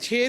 6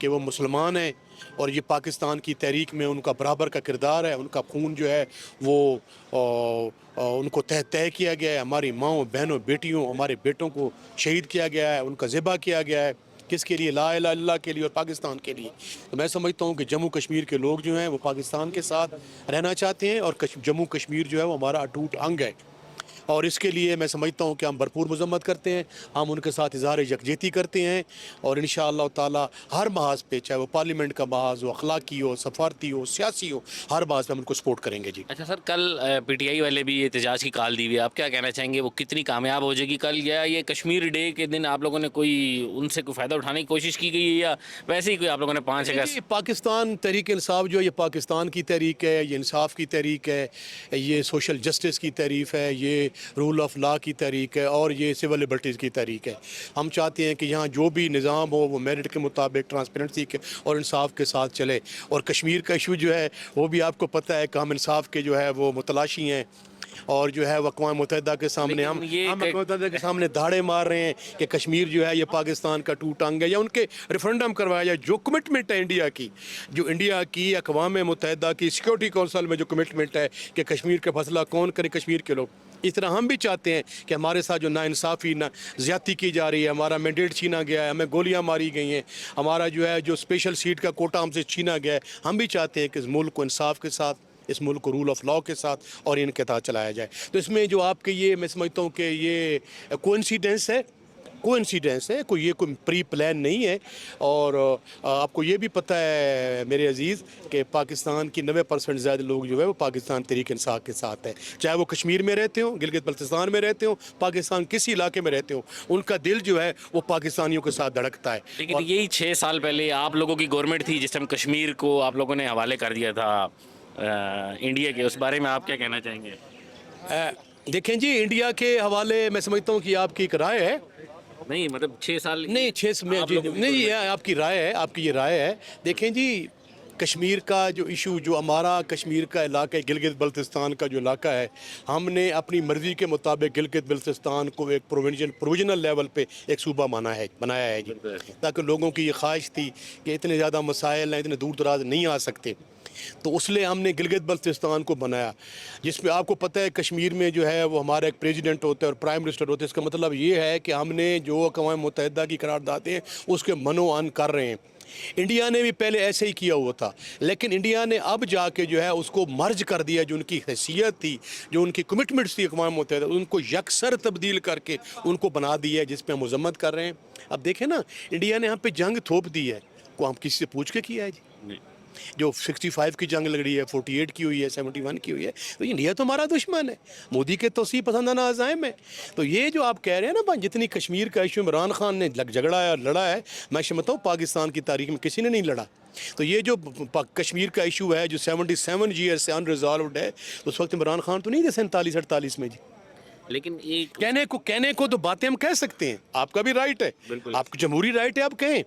کہ وہ مسلمان ہیں اور یہ پاکستان کی تحریک میں ان کا برابر کا کردار ہے. ان کا خون جو ہے وہ ان کو طے کیا گیا ہے. ہماری ماؤں بہنوں بیٹیوں ہمارے بیٹوں کو شہید کیا گیا ہے, ان کا ذبح کیا گیا ہے. کس کے لیے؟ لا الہ الا اللہ کے لیے اور پاکستان کے لیے. تو میں سمجھتا ہوں کہ جموں کشمیر کے لوگ جو ہیں وہ پاکستان کے ساتھ رہنا چاہتے ہیں, اور جموں کشمیر جو ہے وہ ہمارا اٹوٹ انگ ہے, اور اس کے لیے میں سمجھتا ہوں کہ ہم بھرپور مذمت کرتے ہیں. ہم ان کے ساتھ اظہار یکجہتی کرتے ہیں, اور انشاءاللہ تعالی ہر محاذ پہ, چاہے وہ پارلیمنٹ کا محاذ ہو, اخلاقی ہو, سفارتی ہو, سیاسی ہو, ہر محاذ پہ ہم ان کو سپورٹ کریں گے. جی اچھا سر, کل پی ٹی آئی والے بھی احتجاج کی کال دی ہوئی ہے, آپ کیا کہنا چاہیں گے, وہ کتنی کامیاب ہو جائے گی کل, یا یہ کشمیر ڈے کے دن آپ لوگوں نے کوئی ان سے کوئی فائدہ اٹھانے کی کوشش کی گئی ہے, یا ویسے ہی کوئی آپ لوگوں نے 5 اگست؟ پاکستان تحریک انصاف جو ہے یہ پاکستان کی تحریک ہے, یہ انصاف کی تحریک ہے, یہ سوشل جسٹس کی تحریک ہے, یہ رول آف لا کی تحریک ہے, اور یہ سول لبرٹیز کی تحریک ہے. ہم چاہتے ہیں کہ یہاں جو بھی نظام ہو وہ میرٹ کے مطابق ٹرانسپیرنسی کے اور انصاف کے ساتھ چلے. اور کشمیر کا ایشو جو ہے وہ بھی آپ کو پتہ ہے کہ ہم انصاف کے جو ہے وہ متلاشی ہیں, اور جو ہے وہ اقوام متحدہ کے سامنے ہم اقوام متحدہ کے سامنے دھاڑے مار رہے ہیں کہ کشمیر جو ہے یہ پاکستان کا ٹوٹ انگ ہے, یا ان کے ریفرنڈم کروایا جائے. جو کمٹمنٹ ہے انڈیا کی اقوام متحدہ کی سیکورٹی کونسل میں جو کمٹمنٹ ہے کہ کشمیر کا فیصلہ کون کرے, کشمیر کے لوگ. اس طرح ہم بھی چاہتے ہیں کہ ہمارے ساتھ جو ناانصافی زیادتی کی جا رہی ہے, ہمارا مینڈیٹ چھینا گیا ہے, ہمیں گولیاں ماری گئی ہیں, ہمارا جو ہے جو اسپیشل سیٹ کا کوٹا ہم سے چھینا گیا ہے, ہم بھی چاہتے ہیں کہ اس ملک کو انصاف کے ساتھ, اس ملک کو رول آف لاء کے ساتھ اور ان کے تحت چلایا جائے. تو اس میں جو آپ کے یہ میں سمجھتا ہوں کہ یہ کوئنسیڈنس ہے, کوئی یہ کوئی پری پلان نہیں ہے. اور آپ کو یہ بھی پتہ ہے میرے عزیز کہ پاکستان کی 90% زیادہ لوگ جو ہے وہ پاکستان تحریک انصاف کے ساتھ ہیں, چاہے وہ کشمیر میں رہتے ہوں, گلگت بلتستان میں رہتے ہوں, پاکستان کسی علاقے میں رہتے ہوں, ان کا دل جو ہے وہ پاکستانیوں کے ساتھ دھڑکتا ہے. لیکن یہی 6 سال پہلے آپ لوگوں کی گورنمنٹ تھی جس ٹائم کشمیر کو آپ لوگوں نے حوالے کر دیا تھا انڈیا کے, اس بارے میں آپ کیا کہنا چاہیں گے؟ دیکھیں جی, انڈیا کے حوالے میں سمجھتا ہوں کہ آپ کی ایک رائے ہے, نہیں مطلب 6 سال نہیں 6 میں نہیں, یہ آپ کی رائے ہے, آپ کی یہ رائے ہے. دیکھیں جی, کشمیر کا جو ایشو, جو ہمارا کشمیر کا علاقہ ہے, گلگت بلتستان کا جو علاقہ ہے, ہم نے اپنی مرضی کے مطابق گلگت بلتستان کو ایک پروویژنل لیول پہ ایک صوبہ بنایا ہے جی, تاکہ لوگوں کی یہ خواہش تھی کہ اتنے زیادہ مسائل ہیں, اتنے دور دراز نہیں آ سکتے, تو اس لیے ہم نے گلگت بلتستان کو بنایا, جس پہ آپ کو پتہ ہے کشمیر میں جو ہے وہ ہمارا ایک پریزیڈنٹ ہوتا ہے اور پرائم منسٹر ہوتا ہے. اس کا مطلب یہ ہے کہ ہم نے جو اقوام متحدہ کی قراردادیں ہیں اس کے منو عن کر رہے ہیں. انڈیا نے بھی پہلے ایسے ہی کیا ہوا تھا, لیکن انڈیا نے اب جا کے جو ہے اس کو مرج کر دیا, جو ان کی حیثیت تھی, جو ان کی کمٹمنٹس تھی اقوام متحدہ, ان کو یکسر تبدیل کر کے ان کو بنا دیا ہے, جس پہ ہم مذمت کر رہے ہیں. اب دیکھیں نا, انڈیا نے ہم پہ جنگ تھوپ دی ہے, کو ہم کسی سے پوچھ کے کیا ہے جی؟ جو 65 کی جنگ لگ رہی ہے, 48 کی ہوئی ہے, 71 کی ہوئی ہے, تو انڈیا تو ہمارا دشمن ہے, مودی کے توسیع پسندانہ عزائم ہے. تو یہ جو آپ کہہ رہے ہیں نا, جتنی کشمیر کا ایشو عمران خان نے جھگڑا ہے اور لڑا ہے, میں سمجھتا ہوں پاکستان کی تاریخ میں کسی نے نہیں لڑا. تو یہ جو کشمیر کا ایشو ہے جو 77 ایئر سے ان ریزالوڈ ہے, اس وقت عمران خان تو نہیں تھے 47-48 میں جی. لیکن ایک کہنے کو تو باتیں ہم کہہ سکتے ہیں, آپ کا بھی رائٹ ہے, آپ کی جمہوری رائٹ ہے, آپ کہیں,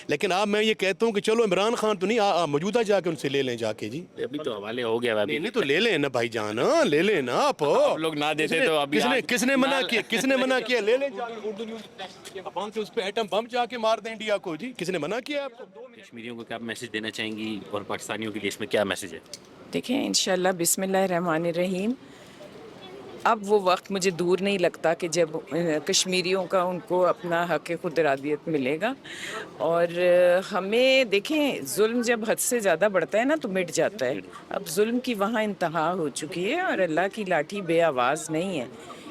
لیکن آپ میں یہ کہتا ہوں کہ چلو عمران خان تو نہیں, موجودہ جا کے ان سے لے لیں جا کے جی. ابھی تو حوالے ہو گیا, نہیں تو لے لیں نا بھائی جان, لے لیں نا آپ لوگ نہ دیتے تو ابھی کس نے منع کیا لے لیں جا کے, اردو نیوز سے اس پہ ایٹم بم جا کے مار دیں انڈیا کو جی, کس نے منع کیا آپ کو؟ کشمیریوں کو کیا میسج دینا چاہیں گی اور پاکستانیوں کے لیے اس میں کیا میسج ہے؟ دیکھیں انشاءاللہ بسم اللہ الرحمن الرحیم, اب وہ وقت مجھے دور نہیں لگتا کہ جب کشمیریوں کا ان کو اپنا حق خود ارادیت ملے گا. اور ہمیں دیکھیں, ظلم جب حد سے زیادہ بڑھتا ہے نا تو مٹ جاتا ہے. اب ظلم کی وہاں انتہا ہو چکی ہے اور اللہ کی لاٹھی بے آواز نہیں ہے.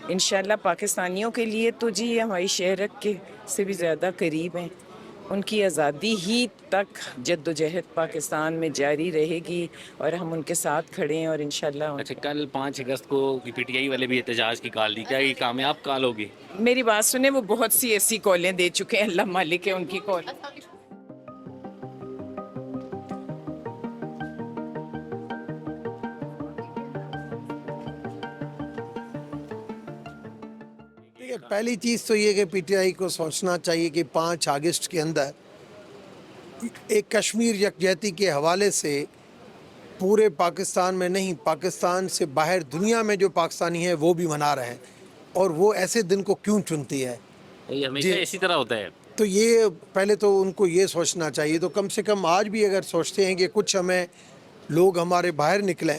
انشاءاللہ پاکستانیوں کے لیے تو جی ہماری شہرک کے سے بھی زیادہ قریب ہیں, ان کی آزادی ہی تک جد و جہد پاکستان میں جاری رہے گی اور ہم ان کے ساتھ کھڑے ہیں. اور انشاءاللہ اچھا, کل 5 اگست کو پی ٹی آئی والے بھی احتجاج کی کال دی, کیا یہ کامیاب کال ہوگی؟ میری بات سنیں, وہ بہت سی ایسی کالیں دے چکے ہیں, اللہ مالک ہے ان کی کال. پہلی چیز تو یہ کہ پی ٹی آئی کو سوچنا چاہیے کہ 5 اگست کے اندر ایک کشمیر یکجہتی کے حوالے سے پورے پاکستان میں نہیں, پاکستان سے باہر دنیا میں جو پاکستانی ہیں وہ بھی منا رہے ہیں, اور وہ ایسے دن کو کیوں چنتی ہے؟ یہ ہمیشہ اسی طرح ہوتا ہے. تو یہ پہلے تو ان کو یہ سوچنا چاہیے. تو کم سے کم آج بھی اگر سوچتے ہیں کہ کچھ ہمیں لوگ ہمارے باہر نکلیں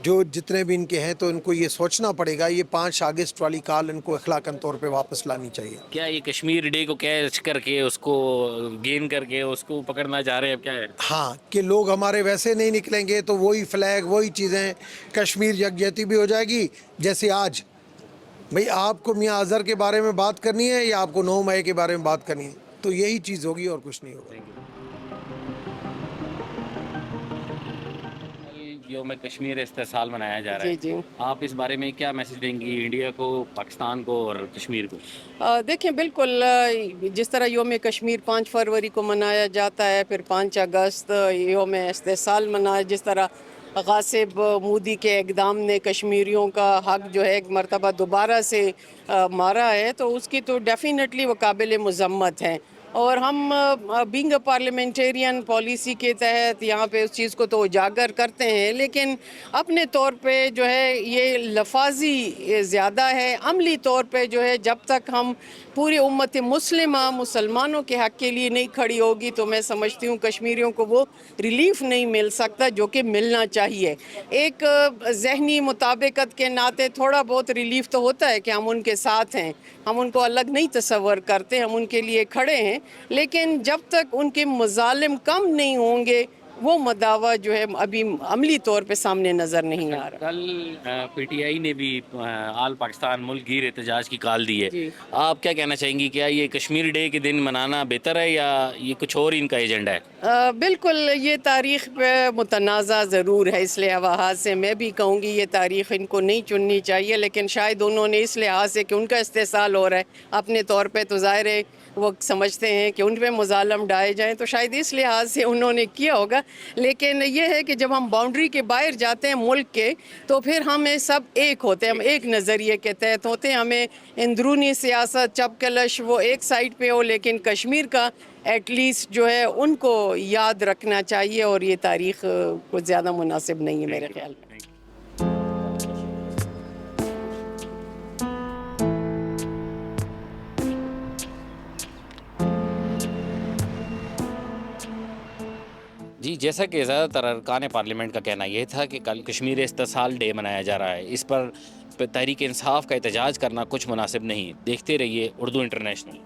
جو جتنے بھی ان کے ہیں, تو ان کو یہ سوچنا پڑے گا یہ 5 اگست والی کال ان کو اخلاقاً طور پہ واپس لانی چاہیے. کیا یہ کشمیر ڈے کو کیچ کر کے اس کو گین کر کے اس کو پکڑنا چاہ رہے ہیں, اب کیا ہے؟ ہاں, کہ لوگ ہمارے ویسے نہیں نکلیں گے تو وہی فلیگ وہی چیزیں, کشمیر یکجہتی بھی ہو جائے گی. جیسے آج بھئی آپ کو میاں اظہر کے بارے میں بات کرنی ہے یا آپ کو 9 مئی کے بارے میں بات کرنی ہے, تو یہی چیز ہوگی اور کچھ نہیں ہوگا. یوم کشمیر استحصال منایا جا رہا ہے, جی. آپ اس بارے میں کیا میسج دیں گی انڈیا کو, پاکستان کو اور کشمیر کو؟ دیکھیں بالکل جس طرح یوم کشمیر 5 فروری کو منایا جاتا ہے, پھر 5 اگست یوم استحصال منایا, جس طرح غاصب مودی کے اقدام نے کشمیریوں کا حق جو ہے ایک مرتبہ دوبارہ سے مارا ہے, تو اس کی تو ڈیفینیٹلی وہ قابل مذمت ہیں. اور ہم بینگ اے پارلیمنٹیرین پالیسی کے تحت یہاں پہ اس چیز کو تو اجاگر کرتے ہیں, لیکن اپنے طور پہ جو ہے یہ لفاظی زیادہ ہے. عملی طور پہ جو ہے جب تک ہم پوری امت مسلمہ مسلمانوں کے حق کے لیے نہیں کھڑی ہوگی, تو میں سمجھتی ہوں کشمیریوں کو وہ ریلیف نہیں مل سکتا جو کہ ملنا چاہیے. ایک ذہنی مطابقت کے ناطے تھوڑا بہت ریلیف تو ہوتا ہے کہ ہم ان کے ساتھ ہیں, ہم ان کو الگ نہیں تصور کرتے, ہم ان کے لیے کھڑے ہیں, لیکن جب تک ان کے مظالم کم نہیں ہوں گے وہ مداوع جو ہے ابھی عملی طور پہ سامنے نظر نہیں آ رہا. کل پی ٹی آئی نے بھی آل پاکستان ملک گیر احتجاج کی کال دی ہے, جی. آپ کیا کہنا چاہیں گی, کیا یہ کشمیر ڈے کے دن منانا بہتر ہے یا یہ کچھ اور ان کا ایجنڈا ہے؟ بالکل یہ تاریخ پہ متنازع ضرور ہے, اس لحاظ سے میں بھی کہوں گی یہ تاریخ ان کو نہیں چننی چاہیے, لیکن شاید انہوں نے اس لحاظ سے کہ ان کا استحصال ہو رہا ہے اپنے طور پہ, تو ظاہر ہے وہ سمجھتے ہیں کہ ان پہ مظالم ڈائے جائیں, تو شاید اس لحاظ سے انہوں نے کیا ہوگا. لیکن یہ ہے کہ جب ہم باؤنڈری کے باہر جاتے ہیں ملک کے, تو پھر ہمیں سب ایک ہوتے ہیں, ہم ایک نظریے کے تحت ہوتے ہیں. ہمیں اندرونی سیاست چپ کلش وہ ایک سائڈ پہ ہو, لیکن کشمیر کا ایٹ لیسٹ جو ہے ان کو یاد رکھنا چاہیے, اور یہ تاریخ کچھ زیادہ مناسب نہیں ہے میرے خیال میں. جی, جیسا کہ زیادہ تر ارکان پارلیمنٹ کا کہنا یہ تھا کہ کل کشمیر استحصال ڈے منایا جا رہا ہے, اس پر تحریک انصاف کا احتجاج کرنا کچھ مناسب نہیں. دیکھتے رہیے اردو انٹرنیشنل.